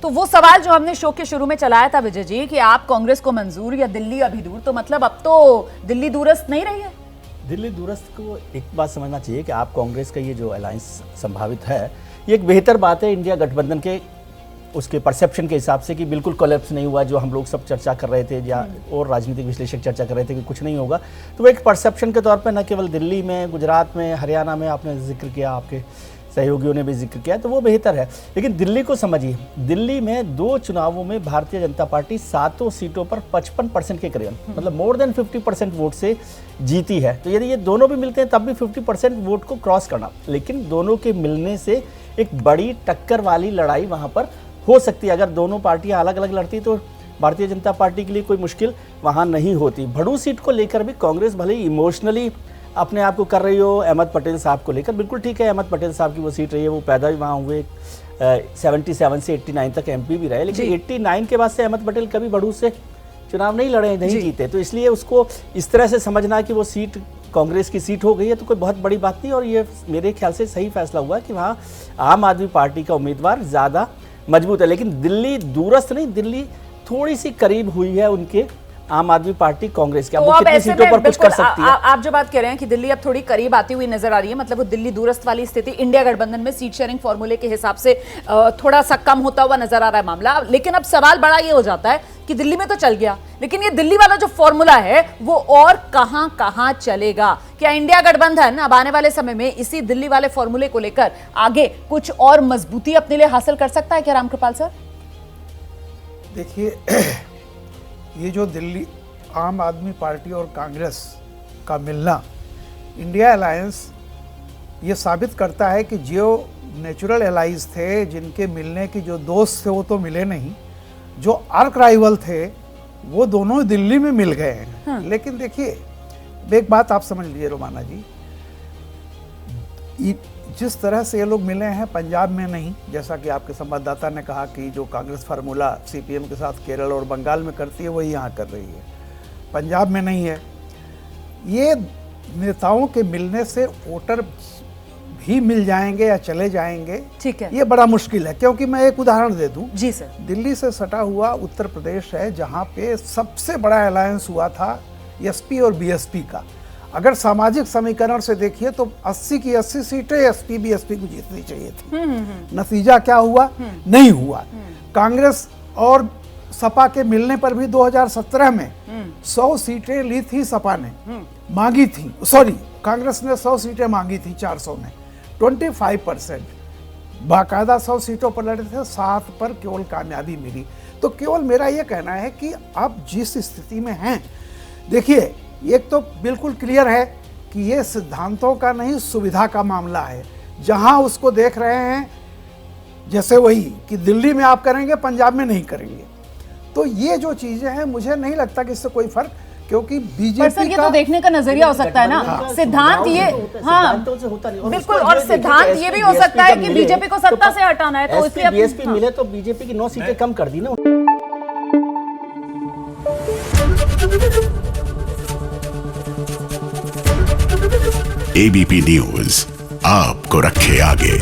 तो वो सवाल जो हमने शो के शुरू में चलाया था विजय जी कि आप कांग्रेस को मंजूर या दिल्ली अभी दूर, तो मतलब अब तो दिल्ली दूरस्थ नहीं रही है। दिल्ली दूरस्थ को एक बात समझना चाहिए कि आप कांग्रेस का ये जो अलायंस संभावित है, ये एक बेहतर बात है इंडिया गठबंधन के उसके परसेप्शन के हिसाब से कि बिल्कुल कोलैप्स नहीं हुआ, जो हम लोग सब चर्चा कर रहे थे या और राजनीतिक विश्लेषक चर्चा कर रहे थे कि कुछ नहीं होगा। तो एक परसेप्शन के तौर पे न केवल दिल्ली में, गुजरात में, हरियाणा में आपने जिक्र किया, आपके सहयोगियों ने भी जिक्र किया, तो वो बेहतर है। लेकिन दिल्ली को समझिए, दिल्ली में 2 चुनावों में भारतीय जनता पार्टी 7 सीटों पर 55% के करीब, मतलब मोर देन 50% वोट से जीती है। तो यदि ये दोनों भी मिलते हैं तब भी 50% वोट को क्रॉस करना, लेकिन दोनों के मिलने से एक बड़ी टक्कर वाली लड़ाई वहाँ पर हो सकती है। अगर दोनों पार्टियां अलग अलग लड़ती तो भारतीय जनता पार्टी के लिए कोई मुश्किल वहां नहीं होती। भड़ू सीट को लेकर भी कांग्रेस भले ही इमोशनली अपने आप को कर रही हो अहमद पटेल साहब को लेकर, बिल्कुल ठीक है, अहमद पटेल साहब की वो सीट रही है, वो पैदा भी वहाँ हुए, 77 से 89 तक MP भी रहे, लेकिन 89 के बाद से अहमद पटेल कभी भड़ू से चुनाव नहीं लड़े, नहीं जीते। तो इसलिए उसको इस तरह से समझना कि वो सीट कांग्रेस की सीट हो गई है तो कोई बहुत बड़ी बात नहीं। और ये मेरे ख्याल से सही फैसला हुआ कि वहाँ आम आदमी पार्टी का उम्मीदवार ज़्यादा मजबूत है। लेकिन दिल्ली दूरस्थ नहीं, दिल्ली थोड़ी सी करीब हुई है उनके आम आदमी पार्टी कांग्रेस के। तो अब कितनी सीटों पर कुछ कर सकती है। आप जो बात कह रहे हैं कि दिल्ली अब थोड़ी करीब आती हुई नजर आ रही है, मतलब वो दिल्ली दूरस्थ वाली स्थिति इंडिया गठबंधन में सीट शेयरिंग फॉर्मूले के हिसाब से थोड़ा सा कम होता हुआ नजर आ रहा है मामला। लेकिन अब सवाल बड़ा ये हो जाता है कि दिल्ली में तो चल गया, लेकिन ये दिल्ली वाला जो फॉर्मूला है वो और कहां कहां चलेगा? क्या इंडिया गठबंधन अब आने वाले समय में इसी दिल्ली वाले फॉर्मूले को लेकर आगे कुछ और मजबूती अपने लिए हासिल कर सकता है क्या रामकृपाल सर? देखिए, ये जो दिल्ली आम आदमी पार्टी और कांग्रेस का मिलना, इंडिया अलायंस, ये साबित करता है कि जो नेचुरल एलाइज थे, जिनके मिलने की जो दोस्त थे वो तो मिले नहीं, जो आर्क राइवल थे वो दोनों दिल्ली में मिल गए हैं। हाँ। लेकिन देखिए, एक बात आप समझ लीजिए रोमाना जी, जिस तरह से ये लोग मिले हैं पंजाब में नहीं, जैसा कि आपके संवाददाता ने कहा कि जो कांग्रेस फार्मूला CPM के साथ केरल और बंगाल में करती है वही यहाँ कर रही है, पंजाब में नहीं है। ये नेताओं के मिलने से वोटर भी मिल जाएंगे या चले जाएंगे, ठीक है, ये बड़ा मुश्किल है। क्योंकि मैं एक उदाहरण दे दूं, जी सर, दिल्ली से सटा हुआ उत्तर प्रदेश है जहाँ पे सबसे बड़ा अलायंस हुआ था SP और BSP का। अगर सामाजिक समीकरण से देखिए तो 80 की 80 सीटें SP BSP को जीतनी चाहिए थी। नतीजा क्या हुआ? नहीं हुआ। कांग्रेस और सपा के मिलने पर भी 2017 में 100 सीटें ली थी सपा ने, मांगी थी, सॉरी कांग्रेस ने 100 सीटें मांगी थी, 400 में 25%, बाकायदा 100 सीटों पर लड़े थे, 7 पर केवल कामयाबी मिली। तो केवल मेरा यह कहना है कि आप जिस स्थिति में हैं, देखिए एक तो बिल्कुल क्लियर है कि ये सिद्धांतों का नहीं, सुविधा का मामला है। जहां उसको देख रहे हैं जैसे वही कि दिल्ली में आप करेंगे, पंजाब में नहीं करेंगे, तो ये जो चीजें हैं मुझे नहीं लगता कि इससे कोई फर्क, क्योंकि बीजेपी का तो देखने का नजरिया हो सकता है ना। हाँ, सिद्धांत ये, हाँ बिल्कुल, और सिद्धांत ये भी हो सकता है कि बीजेपी को सत्ता से हटाना है, तो इसलिए BSP मिले तो बीजेपी की 9 सीटें कम कर दी ना। ABP न्यूज आपको रखे आगे।